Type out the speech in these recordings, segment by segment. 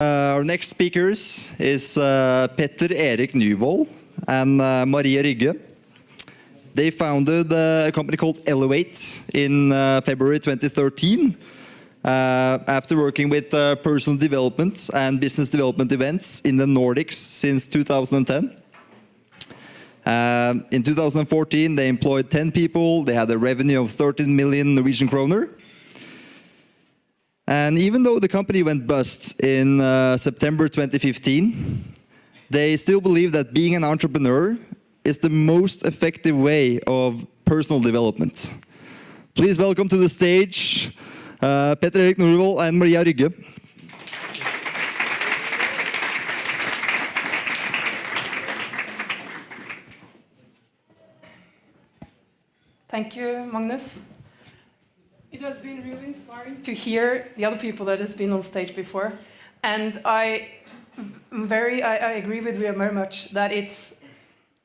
Our next speakers is Erik Nyvoll and Maria Rygge. They founded a company called Elevate in February 2013 after working with personal development and business development events in the Nordics since 2010. In 2014, they employed 10 people. They had a revenue of 13 million Norwegian kroner. And even though the company went bust in September 2015, they still believe that being an entrepreneur is the most effective way of personal development. Please welcome to the stage Erik Nyvoll and Maria Rygge. Thank you, Magnus. It has been really inspiring to hear the other people that has been on stage before, and I agree with you very much that it's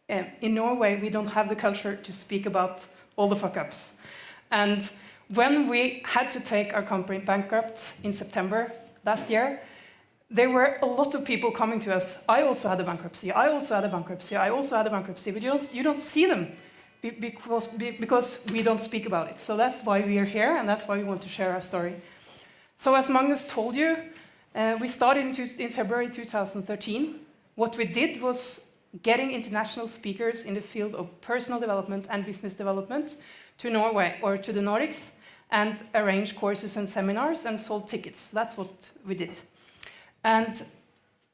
in Norway we don't have the culture to speak about all the fuck-ups. And when we had to take our company bankrupt in September last year, there were a lot of people coming to us. I also had a bankruptcy. I also had a bankruptcy. I also had a bankruptcy. But you don't see them. Because we don't speak about it. So that's why we are here, and that's why we want to share our story. So as Magnus told you, we started in February 2013. What we did was getting international speakers in the field of personal development and business development to Norway or to the Nordics, and arrange courses and seminars and sold tickets. That's what we did. And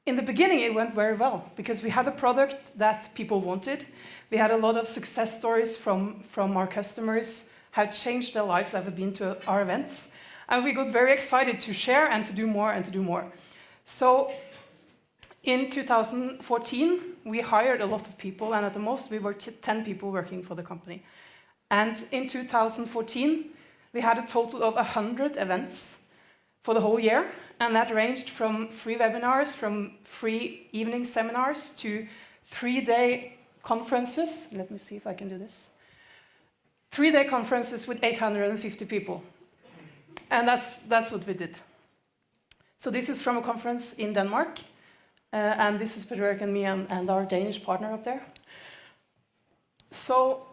in the beginning, it went very well because we had a product that people wanted. We had a lot of success stories from our customers, how changed their lives that have been to our events. And we got very excited to share and to do more and to do more. So in 2014, we hired a lot of people, and at the most, we were 10 people working for the company. And in 2014, we had a total of 100 events for the whole year, and that ranged from free webinars, from free evening seminars, to 3-day conferences. Let me see if I can do this. 3-day conferences with 850 people. And that's what we did. So this is from a conference in Denmark. And this is Erik and me and our Danish partner up there. So...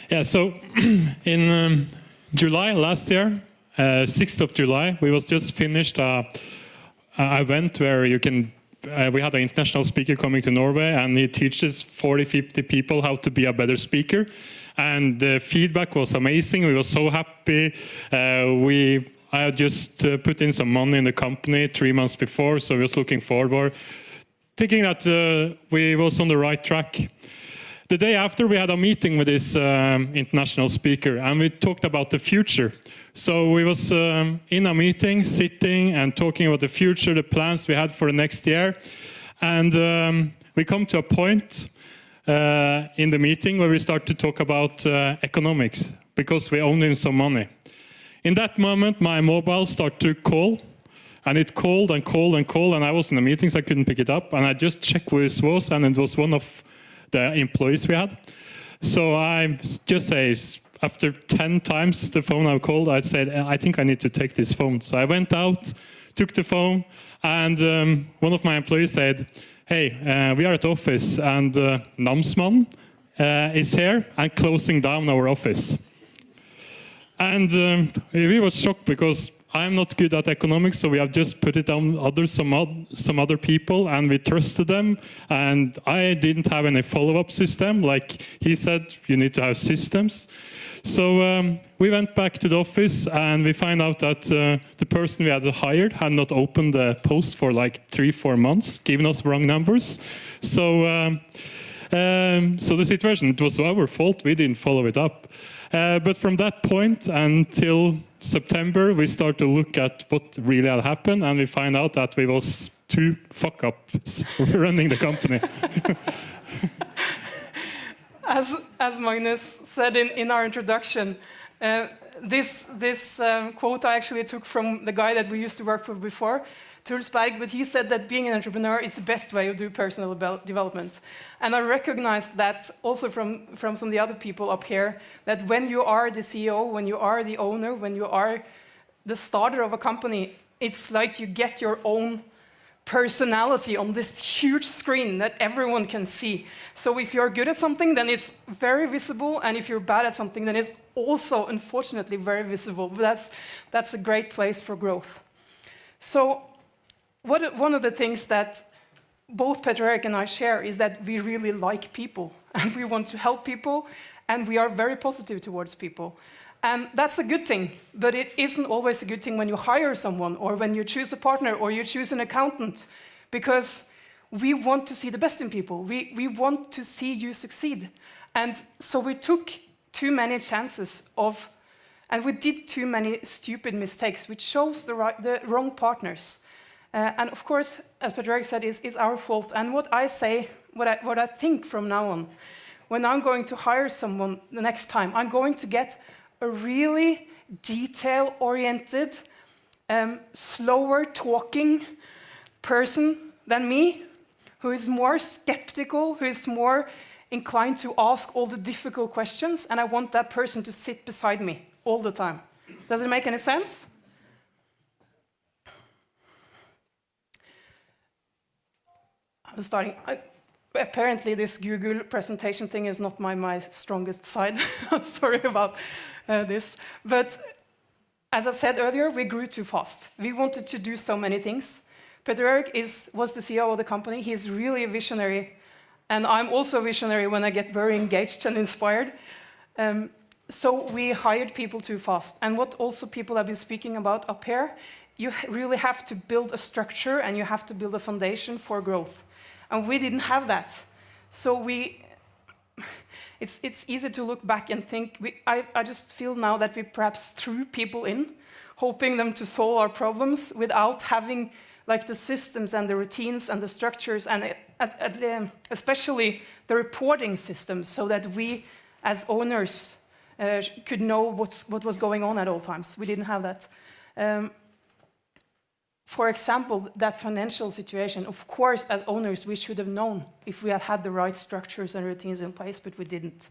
Yeah, so in July last year, 6th of July, we was just finished an event where you can we had an international speaker coming to Norway, and he teaches 40-50 people how to be a better speaker. And the feedback was amazing. We were so happy. I had just put in some money in the company 3 months before, so we was looking forward, thinking that we was on the right track. The day after, we had a meeting with this international speaker, and we talked about the future. So we was in a meeting, sitting and talking about the future, the plans we had for the next year. And we come to a point in the meeting where we start to talk about economics, because we owe him some money. In that moment, my mobile started to call, and it called and called and called, and I was in the meeting, so I couldn't pick it up. And I just checked who this was, and it was one of the employees we had. So I just say, after 10 times the phone I called, I said, I think I need to take this phone. So I went out, took the phone, and one of my employees said, hey, we are at the office, and Namsmann is here and closing down our office. And we were shocked because I'm not good at economics, so we have just put it on some other people, and we trusted them. And I didn't have any follow-up system. Like he said, you need to have systems. So we went back to the office, and we find out that the person we had hired had not opened the post for like 3-4 months, giving us wrong numbers. So the situation, it was our fault. We didn't follow it up. But from that point until September, we start to look at what really had happened, and we find out that we was 2 fuck-ups running the company. As Magnus said in our introduction, this quote I actually took from the guy that we used to work with before, but he said that being an entrepreneur is the best way to do personal development. And I recognize that also from some of the other people up here, that when you are the CEO, when you are the owner, when you are the starter of a company, it's like you get your own personality on this huge screen that everyone can see. So if you're good at something, then it's very visible, and if you're bad at something, then it's also, unfortunately, very visible. But that's a great place for growth. So one of the things that both Petter-Erik and I share is that we really like people, and we want to help people, and we are very positive towards people. And that's a good thing, but it isn't always a good thing when you hire someone, or when you choose a partner, or you choose an accountant, because we want to see the best in people. We want to see you succeed. And so we took too many chances of, and we did too many stupid mistakes, which shows the wrong partners. And of course, as Petter-Erik said, it's our fault. And what I say, what I think from now on, when I'm going to hire someone the next time, I'm going to get a really detail-oriented, slower talking person than me, who is more skeptical, who is more inclined to ask all the difficult questions, and I want that person to sit beside me all the time. Does it make any sense? I'm starting. Apparently, this Google presentation thing is not my strongest side. Sorry about this. But as I said earlier, we grew too fast. We wanted to do so many things. Petter-Erik was the CEO of the company. He's really a visionary. And I'm also a visionary when I get very engaged and inspired. So we hired people too fast. And what also people have been speaking about up here, you really have to build a structure, and you have to build a foundation for growth. And we didn't have that. So it's easy to look back and think, I just feel now that we perhaps threw people in, hoping them to solve our problems without having like the systems and the routines and the structures, and especially the reporting systems, so that we as owners could know what was going on at all times. We didn't have that. For example, that financial situation, of course, as owners, we should have known if we had had the right structures and routines in place, but we didn't.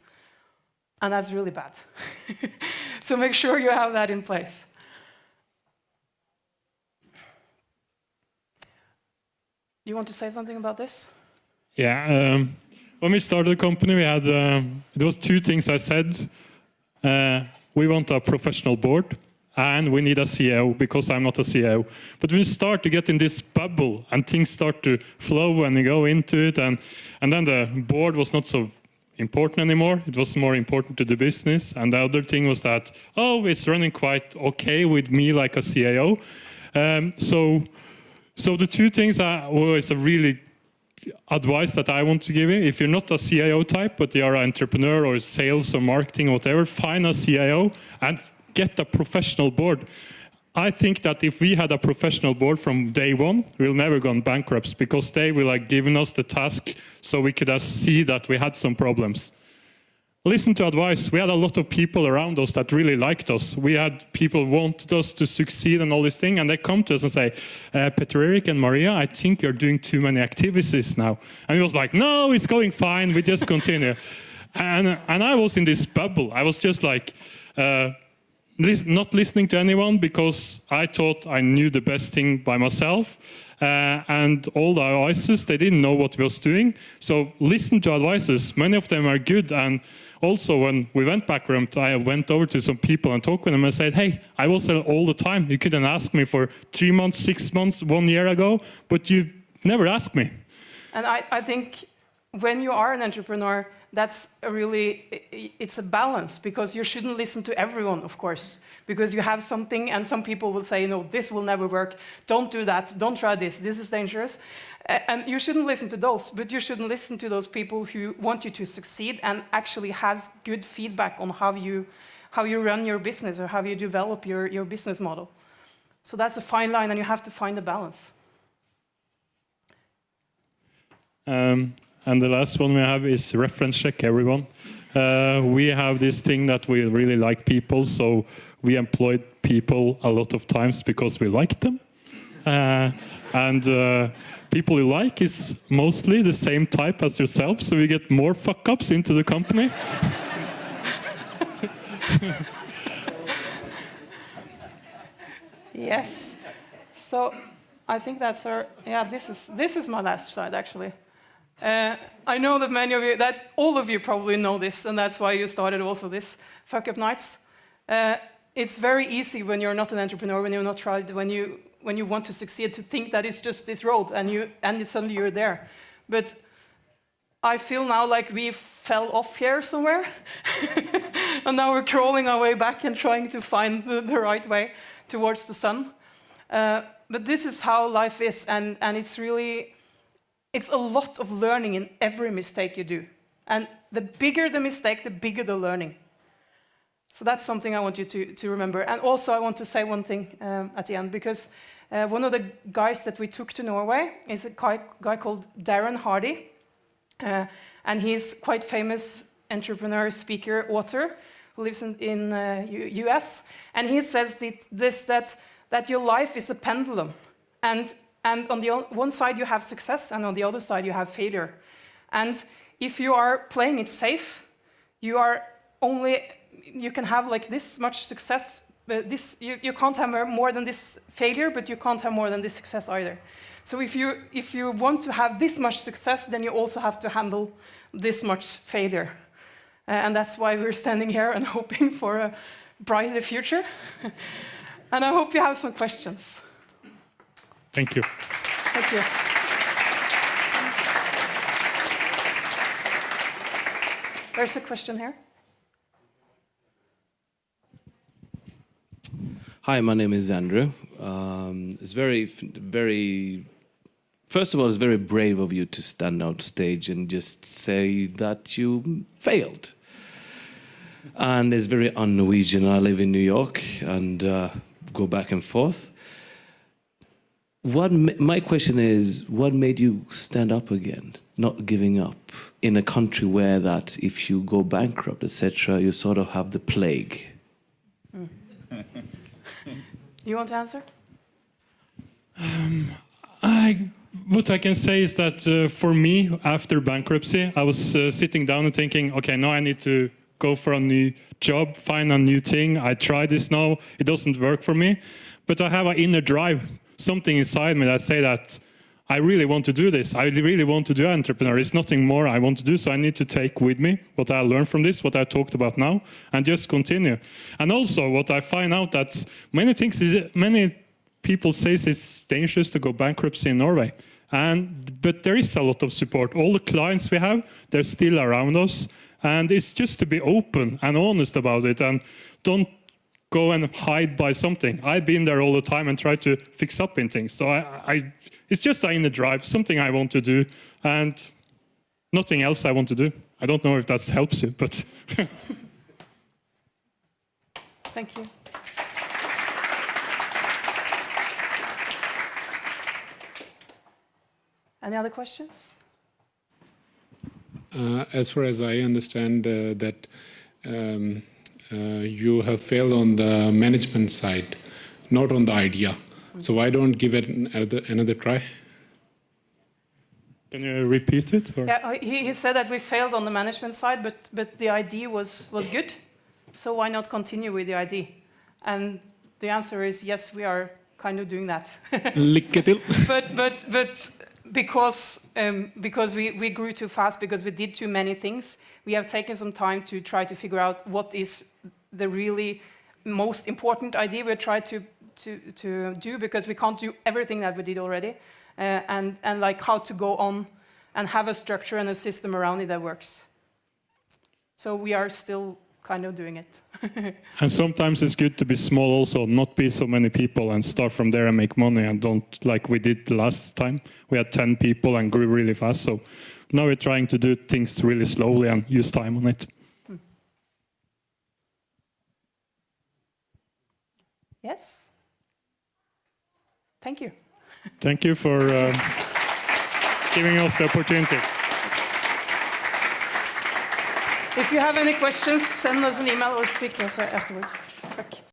And that's really bad. So make sure you have that in place. You want to say something about this? Yeah. When we started the company, we had it was two things I said. We want a professional board, and we need a CEO, because I'm not a CEO. But when you start to get in this bubble and things start to flow and you go into it, and then the board was not so important anymore. It was more important to the business. And the other thing was that, oh, it's running quite okay with me like a CIO. So the two things is a really advice that I want to give you. If you're not a CIO type, but you are an entrepreneur or sales or marketing or whatever, find a CIO and get a professional board. I think that if we had a professional board from day one, we'll never gone bankrupt, because they will have given us the task so we could see that we had some problems. Listen to advice. We had a lot of people around us that really liked us. We had people wanted us to succeed and all these things, and they come to us and say, Petter-Erik and Maria, I think you're doing too many activities now. And it was like, no, it's going fine, we just continue. and I was in this bubble. I was just like, not listening to anyone, because I thought I knew the best thing by myself. And all the advices, they didn't know what we was doing. So listen to advices. Many of them are good. And also when we went bankrupt, I went over to some people and talked with them and said, hey, I was there all the time. You couldn't ask me for 3 months, 6 months, 1 year ago, but you never asked me. And I think when you are an entrepreneur, that's it's a balance, because you shouldn't listen to everyone, of course, because you have something and some people will say, no, this will never work, don't do that, don't try this is dangerous. And you shouldn't listen to those, but you shouldn't listen to those people who want you to succeed and actually has good feedback on how you run your business or how you develop your business model. So that's a fine line, and you have to find a balance. And the last one we have is reference check, everyone. We have this thing that we really like people, so we employed people a lot of times because we like them. And people you like is mostly the same type as yourself, so we get more fuck-ups into the company. Yes. So I think that's our, yeah, this is my last slide, actually. I know that many of you, that all of you probably know this, and that's why you started also this FuckUp nights. It's very easy when you're not an entrepreneur, when you're not tried, when you want to succeed, to think that it's just this road, and suddenly you're there. But I feel now like we fell off here somewhere, and now we're crawling our way back and trying to find the right way towards the sun. But this is how life is, and it's a lot of learning in every mistake you do. And the bigger the mistake, the bigger the learning. So that's something I want you to remember. And also I want to say one thing at the end, because one of the guys that we took to Norway is a guy called Darren Hardy. And he's quite famous entrepreneur, speaker, author, who lives in US. And he says that your life is a pendulum. And on the one side you have success, and on the other side you have failure. And if you are playing it safe, you can have like this much success, but you can't have more than this failure, but you can't have more than this success either. So if you want to have this much success, then you also have to handle this much failure. And that's why we're standing here and hoping for a brighter future. And I hope you have some questions. Thank you. Thank you. There's a question here. Hi, my name is Andrew. It's first of all, it's very brave of you to stand on stage and just say that you failed. And it's very un-Norwegian. I live in New York and go back and forth. My question is, what made you stand up again, not giving up, in a country where that if you go bankrupt, etc., you sort of have the plague? You want to answer? What I can say is that for me, after bankruptcy, I was sitting down and thinking, okay, now I need to go for a new job, find a new thing. I try this now, it doesn't work for me. But I have an inner drive, something inside me that say that I really want to do this. I really want to do entrepreneur. It's nothing more I want to do, so I need to take with me what I learned from this, what I talked about now, and just continue. And also what I find out that many people say it's dangerous to go bankruptcy in Norway. But there is a lot of support. All the clients we have, they're still around us. And it's just to be open and honest about it, and don't go and hide by something. I've been there all the time and try to fix up in things. So it's just an inner drive, something I want to do, and nothing else I want to do. I don't know if that helps you, but... Thank you. Any other questions? As far as I understand, that you have failed on the management side, not on the idea. So why don't give it another try? Can you repeat it? Or? Yeah, he said that we failed on the management side, but the idea was good. So why not continue with the idea? And the answer is yes, we are kind of doing that. Lycka till. But because we grew too fast, because we did too many things, we have taken some time to try to figure out what is the really most important idea we try to do, because we can't do everything that we did already, and like how to go on and have a structure and a system around it that works. So we are still kind of doing it. And sometimes it's good to be small also, not be so many people, and start from there and make money, and don't like we did last time. We had 10 people and grew really fast. So now we're trying to do things really slowly and use time on it. Yes? Thank you. Thank you for giving us the opportunity. If you have any questions, send us an email or speak to us afterwards. Tack.